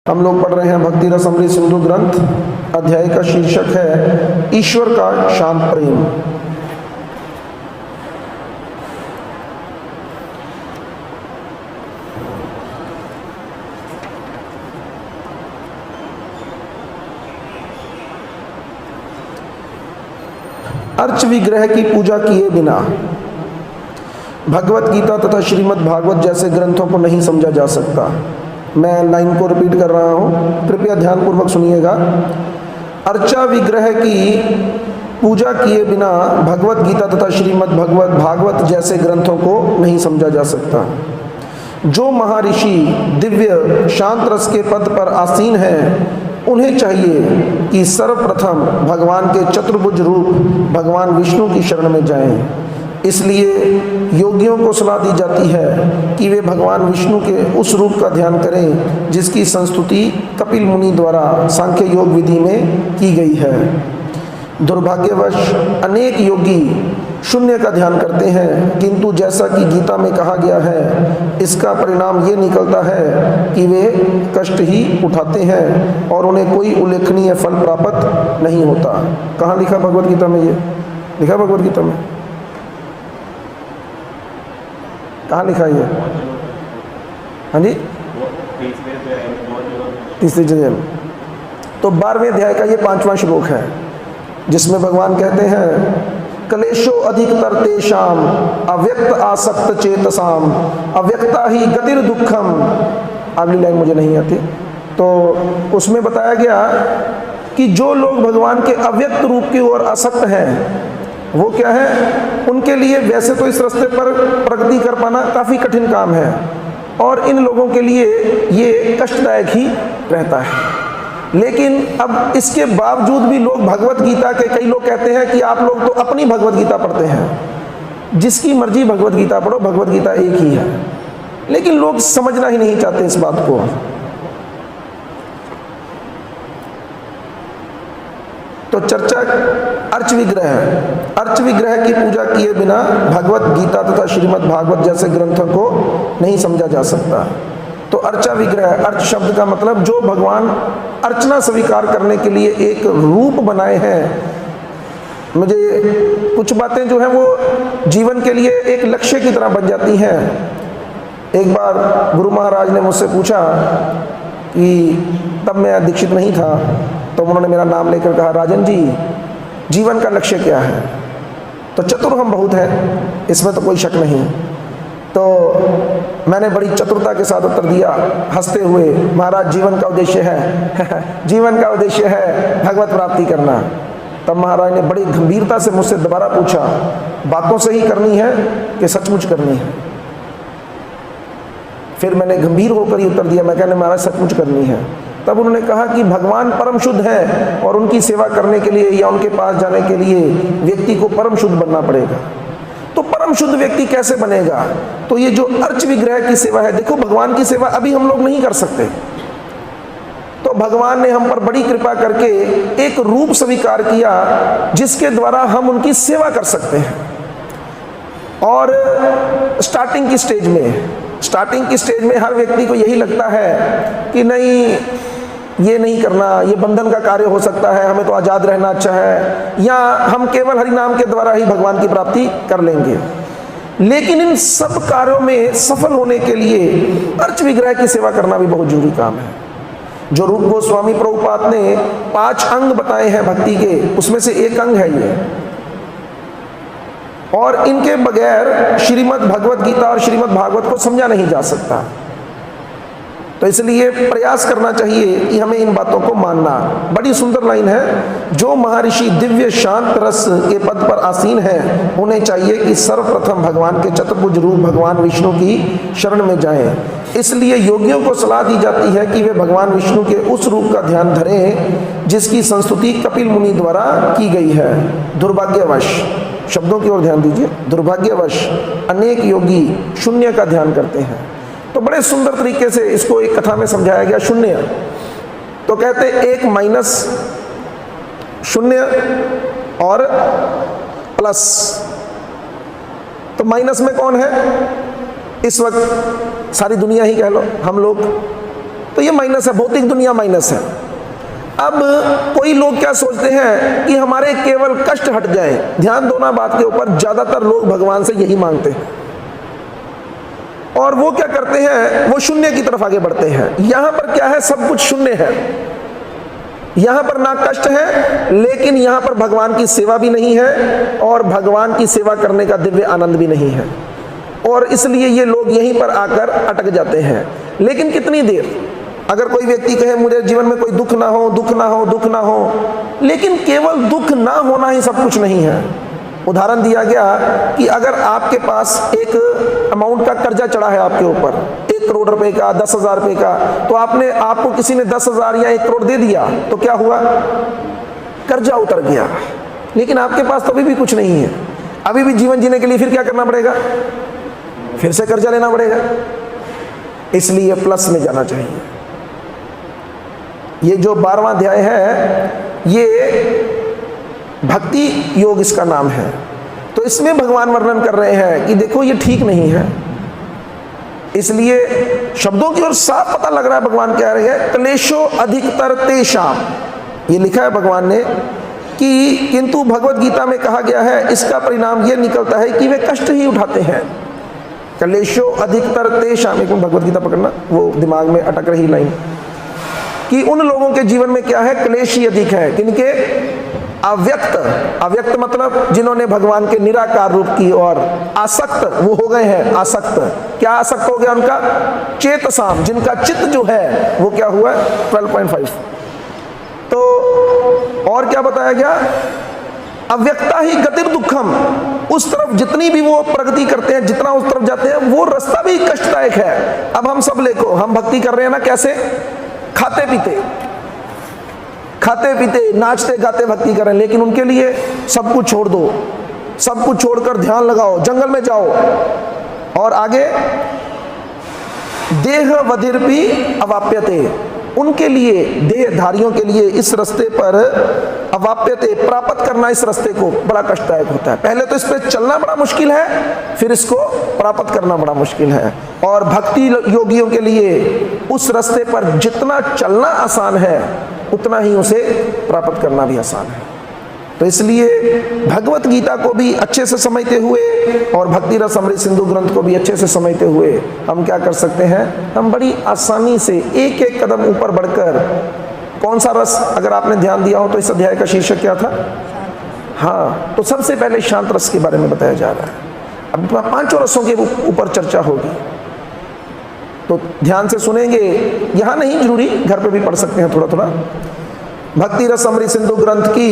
हम लोग पढ़ रहे हैं भक्ति रस अमृत सिंधु ग्रंथ। अध्याय का शीर्षक है ईश्वर का शांत प्रेम। अर्च विग्रह की पूजा किए बिना भगवत गीता तथा श्रीमद् भागवत जैसे ग्रंथों को नहीं समझा जा सकता। मैं लाइन को रिपीट कर रहा हूँ, कृपया ध्यानपूर्वक सुनिएगा। अर्चा विग्रह की पूजा किए बिना भगवत गीता तथा श्रीमद् भागवत जैसे ग्रंथों को नहीं समझा जा सकता। जो महर्षि दिव्य शांत रस के पद पर आसीन हैं, उन्हें चाहिए कि सर्वप्रथम भगवान के चतुर्भुज रूप भगवान विष्णु की शरण में जाएं। इसलिए योगियों को सलाह दी जाती है कि वे भगवान विष्णु के उस रूप का ध्यान करें जिसकी संस्तुति कपिल मुनि द्वारा सांख्य योग विधि में की गई है। दुर्भाग्यवश अनेक योगी शून्य का ध्यान करते हैं, किंतु जैसा कि गीता में कहा गया है, इसका परिणाम ये निकलता है कि वे कष्ट ही उठाते हैं और उन्हें कोई उल्लेखनीय फल प्राप्त नहीं होता। कहाँ लिखा भगवद गीता में? ये लिखा भगवद गीता में? कहाँ लिखा है ये? हाँ जी, तीसरी जगह में। तो 12वें अध्याय का ये 5वां श्लोक है, जिसमें भगवान कहते हैं कलेशो अधिकतर तेषाम अव्यक्त आसक्त चेतसाम अव्यक्ता ही गतिर दुखम। अगली लाइन मुझे नहीं आती, तो उसमें बताया गया कि जो लोग भगवान के अव्यक्त रूप की ओर आसक्त हैं, वो क्या है, उनके लिए वैसे तो इस रास्ते पर प्रगति कर पाना काफ़ी कठिन काम है और इन लोगों के लिए ये कष्टदायक ही रहता है। लेकिन अब इसके बावजूद भी लोग भगवत गीता के, कई लोग कहते हैं कि आप लोग तो अपनी भगवत गीता पढ़ते हैं, जिसकी मर्जी भगवत गीता पढ़ो, भगवत गीता एक ही है। लेकिन लोग समझना ही नहीं चाहते इस बात को। तो चर्चा अर्च विग्रह की पूजा किए बिना भगवत गीता तथा श्रीमद् भागवत जैसे ग्रंथों को नहीं समझा जा सकता। तो अर्चा विग्रह, अर्च शब्द का मतलब जो भगवान अर्चना स्वीकार करने के लिए एक रूप बनाए हैं। मुझे कुछ बातें जो हैं वो जीवन के लिए एक लक्ष्य की तरह बन जाती हैं। एक बार गुरु महाराज ने मुझसे पूछा कि तब मैं दीक्षित नहीं था, तो उन्होंने मेरा नाम लेकर कहा, राजन जी जीवन का लक्ष्य क्या है? तो चतुर हम बहुत हैं, इसमें तो कोई शक नहीं। तो मैंने बड़ी चतुरता के साथ उत्तर दिया हंसते हुए, महाराज जीवन का उद्देश्य है जीवन का उद्देश्य है भगवत प्राप्ति करना। तब महाराज ने बड़ी गंभीरता से मुझसे दोबारा पूछा, बातों से ही करनी है कि सचमुच करनी है? फिर मैंने गंभीर होकर ही उत्तर दिया, मैं कहने महाराज सचमुच करनी है। तब उन्होंने कहा कि भगवान परम शुद्ध हैं और उनकी सेवा करने के लिए या उनके पास जाने के लिए व्यक्ति को परम शुद्ध बनना पड़ेगा। तो परम शुद्ध व्यक्ति कैसे बनेगा? तो ये जो अर्च विग्रह की सेवा है, देखो भगवान की सेवा अभी हम लोग नहीं कर सकते, तो भगवान ने हम पर बड़ी कृपा करके एक रूप स्वीकार किया जिसके द्वारा हम उनकी सेवा कर सकते हैं। और स्टार्टिंग की स्टेज में हर व्यक्ति को यही लगता है कि नहीं, ये नहीं करना, ये बंधन का कार्य हो सकता है, हमें तो आज़ाद रहना अच्छा है, या हम केवल हरि नाम के द्वारा ही भगवान की प्राप्ति कर लेंगे। लेकिन इन सब कार्यों में सफल होने के लिए अर्च विग्रह की सेवा करना भी बहुत जरूरी काम है। जो रूप गोस्वामी प्रभुपाद ने 5 अंग बताए हैं भक्ति के, उसमें से एक अंग है ये, और इनके बगैर श्रीमद् भगवत गीता और श्रीमद् भागवत को समझा नहीं जा सकता। तो इसलिए प्रयास करना चाहिए कि हमें इन बातों को मानना। बड़ी सुंदर लाइन है, जो महर्षि दिव्य शांत रस के पद पर आसीन हैं, उन्हें चाहिए कि सर्वप्रथम भगवान के चतुर्भुज रूप भगवान विष्णु की शरण में जाएं। इसलिए योगियों को सलाह दी जाती है कि वे भगवान विष्णु के उस रूप का ध्यान धरें जिसकी संस्तुति कपिल मुनि द्वारा की गई है। दुर्भाग्यवश, शब्दों की ओर ध्यान दीजिए, दुर्भाग्यवश अनेक योगी शून्य का ध्यान करते हैं। तो बड़े सुंदर तरीके से इसको एक कथा में समझाया गया। शून्य तो कहते 1 माइनस शून्य और प्लस, तो माइनस में कौन है? इस वक्त सारी दुनिया ही कह लो, हम लोग तो ये माइनस है, भौतिक दुनिया माइनस है। अब कोई लोग क्या सोचते हैं कि हमारे केवल कष्ट हट जाए। ध्यान दो ना बात के ऊपर, ज्यादातर लोग भगवान से यही मांगते हैं और वो क्या करते हैं, वो शून्य की तरफ आगे बढ़ते हैं। यहां पर क्या है, सब कुछ शून्य है, यहां पर ना कष्ट है, लेकिन यहां पर भगवान की सेवा भी नहीं है और भगवान की सेवा करने का दिव्य आनंद भी नहीं है, और इसलिए ये लोग यहीं पर आकर अटक जाते हैं। लेकिन कितनी देर, अगर कोई व्यक्ति कहे मुझे जीवन में कोई दुख ना हो, दुख ना हो, दुख ना हो, लेकिन केवल दुख ना होना ही सब कुछ नहीं है। उदाहरण दिया गया कि अगर आपके पास एक अमाउंट का कर्जा चढ़ा है आपके ऊपर, 1 करोड़ रुपए का, 10,000 रुपए का, तो आपको किसी ने 10,000 या 1 करोड़ दे दिया, तो क्या हुआ, कर्जा उतर गया। लेकिन आपके पास तो अभी भी कुछ नहीं है, अभी भी जीवन जीने के लिए फिर क्या करना पड़ेगा, फिर से कर्जा लेना पड़ेगा। इसलिए प्लस में जाना चाहिए। ये जो 12वां अध्याय है, ये भक्ति योग इसका नाम है। तो इसमें भगवान वर्णन कर रहे हैं कि देखो ये ठीक नहीं है। इसलिए शब्दों की ओर साफ पता लग रहा है, भगवान कह रहे हैं क्लेशो अधिकतर तेषाम, ये लिखा है भगवान ने कि, किंतु भगवत गीता में कहा गया है इसका परिणाम ये निकलता है कि वे कष्ट ही उठाते हैं। क्लेशो अधिकतर तेषाम, एक भगवत गीता पकड़ना, वो दिमाग में अटक रही लाइन, कि उन लोगों के जीवन में क्या है, क्लेश ही अधिक है। किनके, अव्यक्त, अव्यक्त मतलब जिन्होंने भगवान के निराकार रूप की और आसक्त वो हो गए हैं। आसक्त, क्या आसक्त हो गया उनका, चेतसाम, जिनका चित्त जो है वो क्या हुआ, 12.5। तो और क्या बताया गया, अव्यक्ता ही गतिर दुखम, उस तरफ जितनी भी वो प्रगति करते हैं, जितना उस तरफ जाते हैं, वो रास्ता भी कष्टदायक है। अब हम सब देखो, हम भक्ति कर रहे हैं ना, कैसे, खाते पीते, खाते पीते, नाचते गाते भक्ति करें, लेकिन उनके लिए सब कुछ छोड़ दो, सब कुछ छोड़कर ध्यान लगाओ, जंगल में जाओ, और आगे देह वधिर्पि अवाप्यते, उनके लिए, देहधारियों के लिए इस रास्ते पर अवाप्यते, प्राप्त करना इस रास्ते को बड़ा कष्टदायक होता है। पहले तो इस पे चलना बड़ा मुश्किल है, फिर इसको प्राप्त करना बड़ा मुश्किल है। और भक्ति योगियों के लिए उस रास्ते पर जितना चलना आसान है, उतना ही उसे प्राप्त करना भी आसान है। तो इसलिए भगवत गीता को भी अच्छे से समझते हुए और भक्ति रस अमृत सिंधु ग्रंथ को भी अच्छे से समझते हुए हम क्या कर सकते हैं, हम बड़ी आसानी से एक एक कदम ऊपर बढ़कर, कौन सा रस, अगर आपने ध्यान दिया हो तो इस अध्याय का शीर्षक क्या था, हाँ, तो सबसे पहले शांत रस के बारे में बताया जा रहा है। अब 5 रसों के ऊपर चर्चा होगी, तो ध्यान से सुनेंगे, यहाँ नहीं जरूरी, घर पे भी पढ़ सकते हैं थोड़ा थोड़ा। भक्ति रस अमृत सिंधु ग्रंथ की